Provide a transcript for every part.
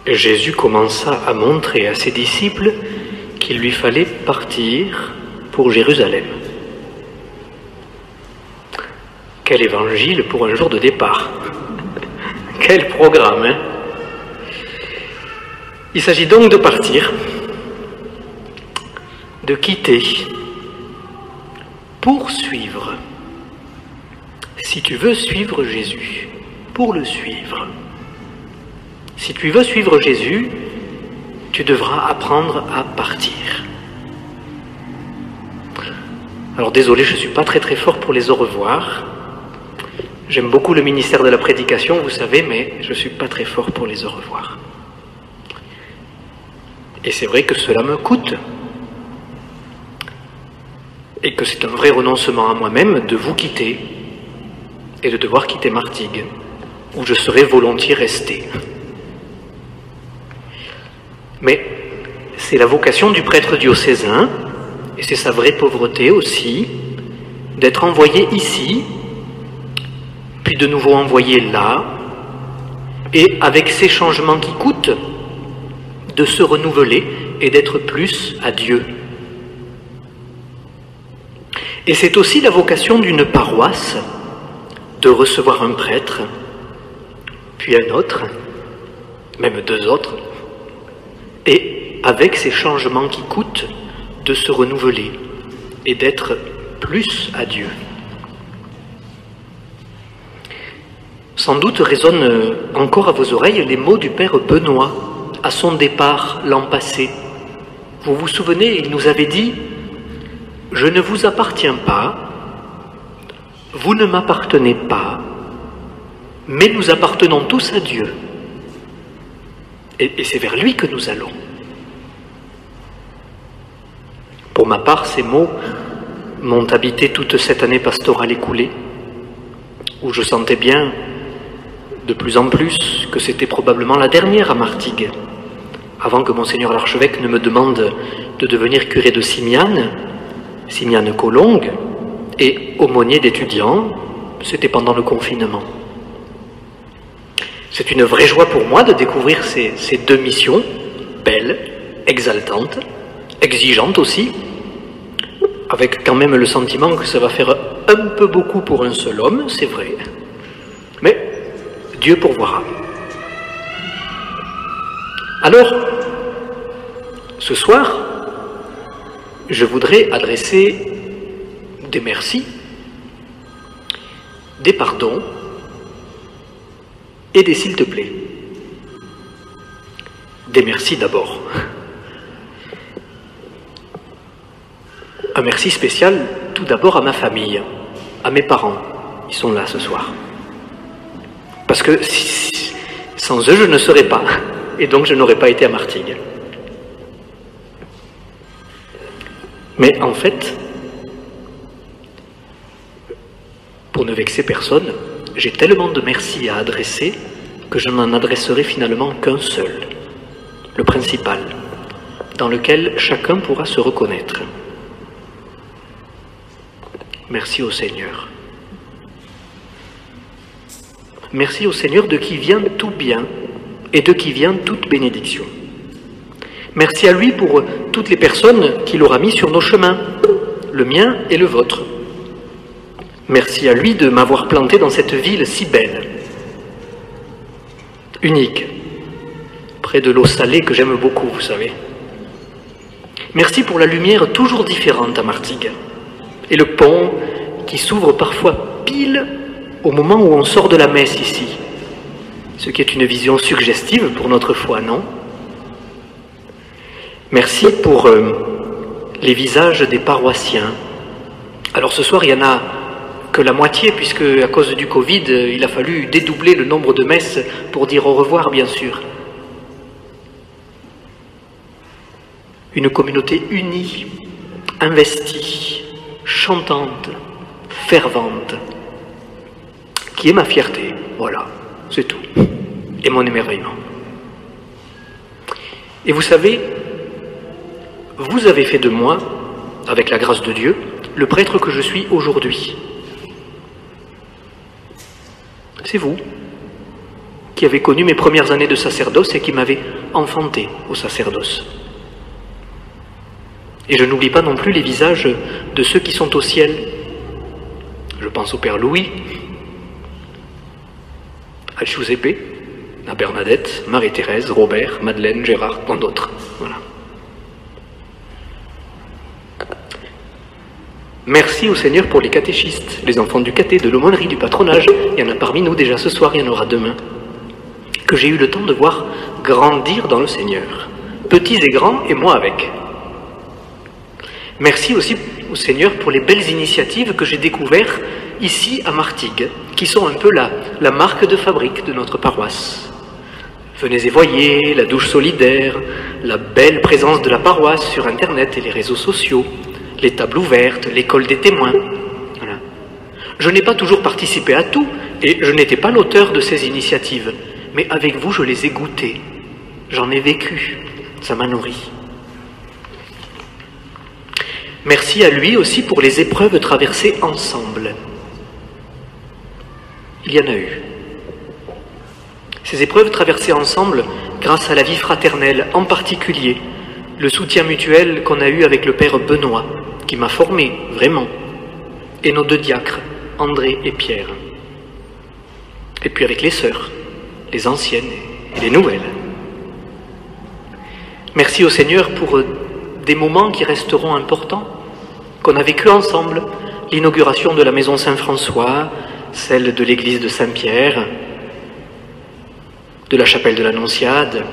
Jésus commença à montrer à ses disciples qu'il lui fallait partir pour Jérusalem. Quel évangile pour un jour de départ! Quel programme, hein? Il s'agit donc de partir, de quitter, pour suivre. Si tu veux suivre Jésus, pour le suivre. Si tu veux suivre Jésus, tu devras apprendre à partir. Alors désolé, je ne suis pas très fort pour les au revoir. J'aime beaucoup le ministère de la prédication, vous savez, mais je ne suis pas très fort pour les au revoir. Et c'est vrai que cela me coûte. Et que c'est un vrai renoncement à moi-même de vous quitter et de devoir quitter Martigues, où je serais volontiers resté. Mais c'est la vocation du prêtre diocésain, et c'est sa vraie pauvreté aussi, d'être envoyé ici, puis de nouveau envoyé là, et avec ces changements qui coûtent, de se renouveler et d'être plus à Dieu. Et c'est aussi la vocation d'une paroisse de recevoir un prêtre, puis un autre, même deux autres, et avec ces changements qui coûtent, de se renouveler et d'être plus à Dieu. Sans doute résonnent encore à vos oreilles les mots du père Benoît à son départ l'an passé. Vous vous souvenez, il nous avait dit « Je ne vous appartiens pas, vous ne m'appartenez pas, mais nous appartenons tous à Dieu. » Et c'est vers lui que nous allons. Pour ma part, ces mots m'ont habité toute cette année pastorale écoulée, où je sentais bien de plus en plus que c'était probablement la dernière à Martigues, avant que Monseigneur l'archevêque ne me demande de devenir curé de Simiane, Simiane Collongue, et aumônier d'étudiants, c'était pendant le confinement. C'est une vraie joie pour moi de découvrir ces deux missions, belles, exaltantes, exigeantes aussi, avec quand même le sentiment que ça va faire un peu beaucoup pour un seul homme, c'est vrai, mais Dieu pourvoira. Alors, ce soir, je voudrais adresser des merci, des pardons et des s'il te plaît. Des merci d'abord. Un merci spécial tout d'abord à ma famille, à mes parents. Ils sont là ce soir. Parce que sans eux, je ne serais pas. Et donc, je n'aurais pas été à Martigues. Mais en fait, pour ne vexer personne, j'ai tellement de merci à adresser que je n'en adresserai finalement qu'un seul, le principal, dans lequel chacun pourra se reconnaître. Merci au Seigneur. Merci au Seigneur de qui vient tout bien et de qui vient toute bénédiction. Merci à lui pour toutes les personnes qu'il aura mis sur nos chemins, le mien et le vôtre. Merci à lui de m'avoir planté dans cette ville si belle, unique, près de l'eau salée que j'aime beaucoup, vous savez. Merci pour la lumière toujours différente à Martigues et le pont qui s'ouvre parfois pile au moment où on sort de la messe ici, ce qui est une vision suggestive pour notre foi, non? Merci pour les visages des paroissiens. Alors ce soir, il n'y en a que la moitié, puisque à cause du Covid, il a fallu dédoubler le nombre de messes pour dire au revoir, bien sûr. Une communauté unie, investie, chantante, fervente, qui est ma fierté, voilà, c'est tout, et mon émerveillement. Et vous savez, vous avez fait de moi, avec la grâce de Dieu, le prêtre que je suis aujourd'hui. C'est vous. qui avait connu mes premières années de sacerdoce et qui m'avait enfanté au sacerdoce. Et je n'oublie pas non plus les visages de ceux qui sont au ciel. Je pense au Père Louis, à Giuseppe, à Bernadette, Marie-Thérèse, Robert, Madeleine, Gérard, tant d'autres. Voilà. Merci au Seigneur pour les catéchistes, les enfants du caté, de l'aumônerie, du patronage. Il y en a parmi nous déjà ce soir, il y en aura demain. Que j'ai eu le temps de voir grandir dans le Seigneur, petits et grands, et moi avec. Merci aussi au Seigneur pour les belles initiatives que j'ai découvertes ici à Martigues, qui sont un peu la marque de fabrique de notre paroisse. Venez et voyez, la douche solidaire, la belle présence de la paroisse sur Internet et les réseaux sociaux, les tables ouvertes, l'école des témoins. Voilà. Je n'ai pas toujours participé à tout, et je n'étais pas l'auteur de ces initiatives, mais avec vous, je les ai goûtées. J'en ai vécu, ça m'a nourri. Merci à lui aussi pour les épreuves traversées ensemble. Il y en a eu. Ces épreuves traversées ensemble grâce à la vie fraternelle, en particulier le soutien mutuel qu'on a eu avec le Père Benoît, qui m'a formé, vraiment, et nos deux diacres, André et Pierre. Et puis avec les sœurs, les anciennes et les nouvelles. Merci au Seigneur pour des moments qui resteront importants, qu'on a vécu ensemble, l'inauguration de la maison Saint-François, celle de l'église de Saint-Pierre, de la chapelle de l'Annonciade,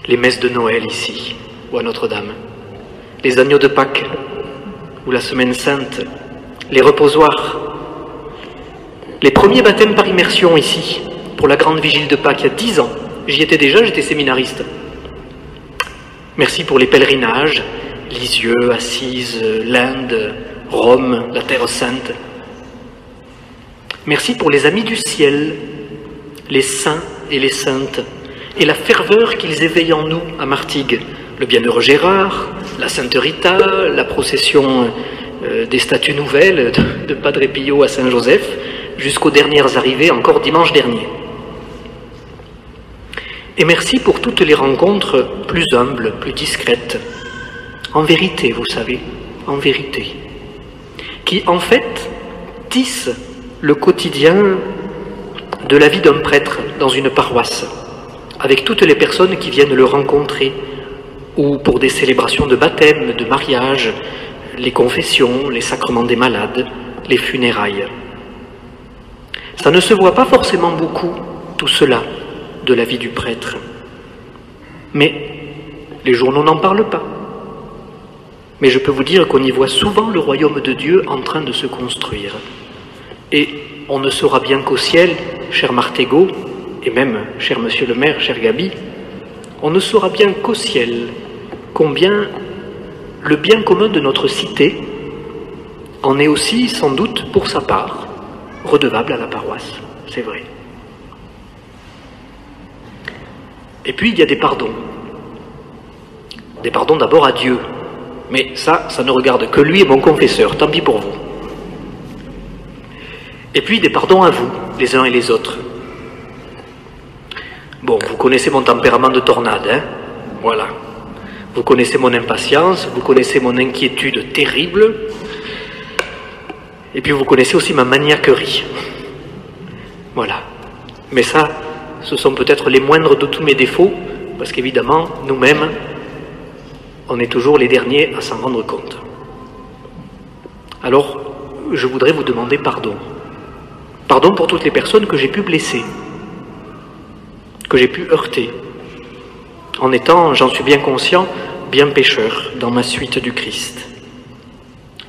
les messes de Noël ici, ou à Notre-Dame, les agneaux de Pâques, ou la Semaine Sainte, les reposoirs, les premiers baptêmes par immersion ici, pour la grande vigile de Pâques, il y a 10 ans. J'y étais déjà, j'étais séminariste. Merci pour les pèlerinages, Lisieux, Assise, l'Inde, Rome, la Terre Sainte. Merci pour les amis du ciel, les saints et les saintes, et la ferveur qu'ils éveillent en nous à Martigues. Le bienheureux Gérard, la Sainte Rita, la procession des statues nouvelles de Padre Pio à Saint-Joseph, jusqu'aux dernières arrivées encore dimanche dernier. Et merci pour toutes les rencontres plus humbles, plus discrètes, en vérité, vous savez, en vérité, qui en fait tissent le quotidien de la vie d'un prêtre dans une paroisse, avec toutes les personnes qui viennent le rencontrer, ou pour des célébrations de baptême, de mariage, les confessions, les sacrements des malades, les funérailles. Ça ne se voit pas forcément beaucoup, tout cela, de la vie du prêtre. Mais les journaux n'en parlent pas. Mais je peux vous dire qu'on y voit souvent le royaume de Dieu en train de se construire. Et on ne saura bien qu'au ciel, cher Martégot, et même, cher monsieur le maire, cher Gabi, on ne saura bien qu'au ciel combien le bien commun de notre cité en est aussi, sans doute, pour sa part, redevable à la paroisse. C'est vrai. Et puis, il y a des pardons. Des pardons d'abord à Dieu. Mais ça ne regarde que lui et mon confesseur, tant pis pour vous. Et puis des pardons à vous, les uns et les autres. Bon, vous connaissez mon tempérament de tornade, hein? Voilà. Vous connaissez mon impatience, vous connaissez mon inquiétude terrible, et puis vous connaissez aussi ma maniaquerie. Voilà. Mais ça, ce sont peut-être les moindres de tous mes défauts, parce qu'évidemment, nous-mêmes, on est toujours les derniers à s'en rendre compte. Alors, je voudrais vous demander pardon. Pardon pour toutes les personnes que j'ai pu blesser, que j'ai pu heurter, en étant, j'en suis bien conscient, bien pécheur dans ma suite du Christ.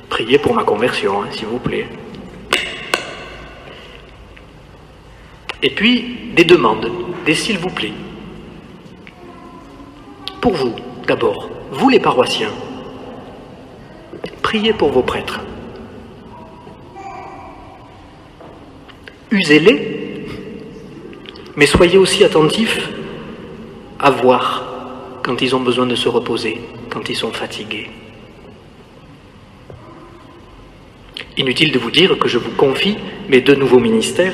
Priez pour ma conversion, hein, s'il vous plaît. Et puis, des demandes, des s'il vous plaît. Pour vous, d'abord, vous les paroissiens, priez pour vos prêtres. Usez-les, mais soyez aussi attentifs à voir quand ils ont besoin de se reposer, quand ils sont fatigués. Inutile de vous dire que je vous confie mes 2 nouveaux ministères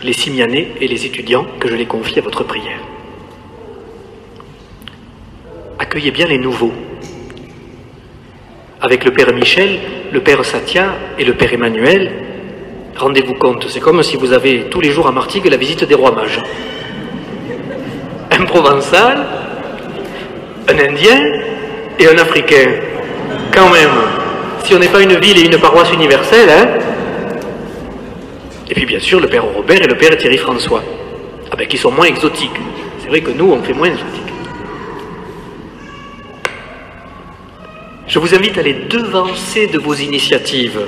les Simianais et les étudiants que je les confie à votre prière. Accueillez bien les nouveaux. Avec le Père Michel, le Père Satya et le Père Emmanuel, rendez-vous compte, c'est comme si vous avez tous les jours à Martigues la visite des rois mages. Un Provençal, un Indien et un Africain. Quand même, si on n'est pas une ville et une paroisse universelle, hein. Et puis bien sûr le Père Robert et le Père Thierry François, qui sont moins exotiques. C'est vrai que nous, on fait moins exotique. Je vous invite à les devancer de vos initiatives.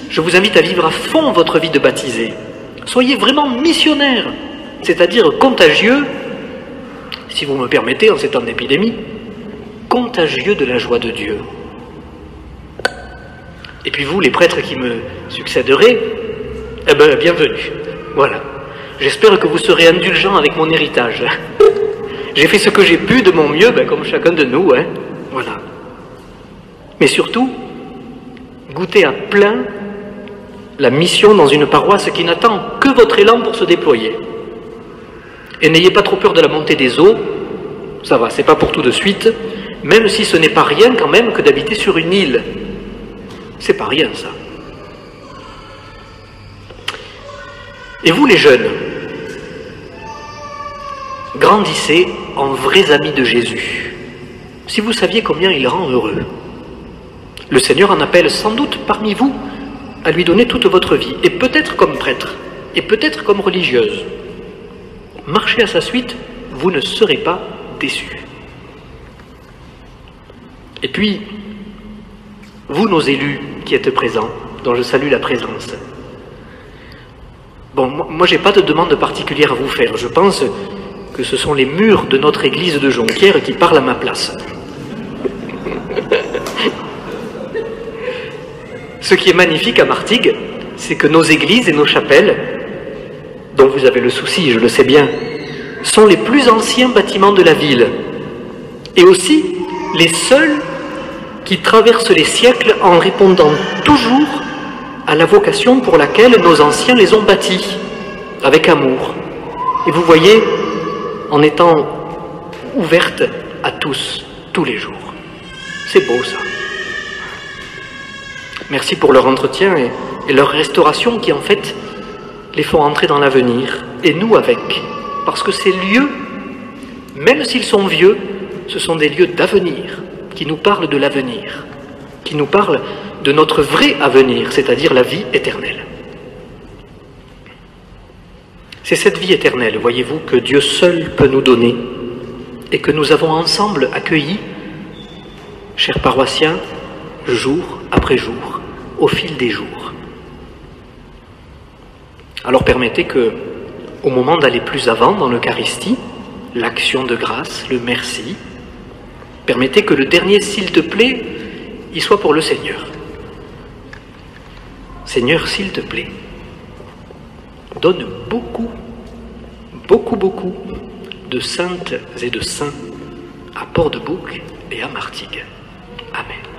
Je vous invite à vivre à fond votre vie de baptisé. Soyez vraiment missionnaire, c'est-à-dire contagieux, si vous me permettez, en ces temps d'épidémie, contagieux de la joie de Dieu. Et puis vous, les prêtres qui me succéderez, bienvenue. Voilà. J'espère que vous serez indulgents avec mon héritage. J'ai fait ce que j'ai pu de mon mieux, comme chacun de nous, hein. Voilà. Mais surtout, goûtez à plein la mission dans une paroisse qui n'attend que votre élan pour se déployer. Et n'ayez pas trop peur de la montée des eaux, ça va, c'est pas pour tout de suite, même si ce n'est pas rien quand même que d'habiter sur une île. C'est pas rien ça. Et vous les jeunes, grandissez en vrais amis de Jésus. Si vous saviez combien il rend heureux. Le Seigneur en appelle sans doute parmi vous à lui donner toute votre vie, et peut-être comme prêtre, et peut-être comme religieuse. Marchez à sa suite, vous ne serez pas déçus. Et puis, vous nos élus qui êtes présents, dont je salue la présence. Bon, moi j'ai pas de demande particulière à vous faire, je pense que ce sont les murs de notre église de Jonquière qui parlent à ma place. Ce qui est magnifique à Martigues, c'est que nos églises et nos chapelles, dont vous avez le souci, je le sais bien, sont les plus anciens bâtiments de la ville, et aussi les seuls qui traversent les siècles en répondant toujours à la vocation pour laquelle nos anciens les ont bâtis, avec amour. Et vous voyez, en étant ouvertes à tous, tous les jours. C'est beau ça. Merci pour leur entretien et leur restauration qui en fait les font entrer dans l'avenir, et nous avec. Parce que ces lieux, même s'ils sont vieux, ce sont des lieux d'avenir, qui nous parlent de l'avenir, qui nous parlent de notre vrai avenir, c'est-à-dire la vie éternelle. C'est cette vie éternelle, voyez-vous, que Dieu seul peut nous donner, et que nous avons ensemble accueilli, chers paroissiens, jour après jour, au fil des jours. Alors permettez que, au moment d'aller plus avant dans l'Eucharistie, l'action de grâce, le merci, permettez que le dernier s'il te plaît, y soit pour le Seigneur. Seigneur, s'il te plaît, donne beaucoup, beaucoup, beaucoup de saintes et de saints à Port-de-Bouc et à Martigues. Amen.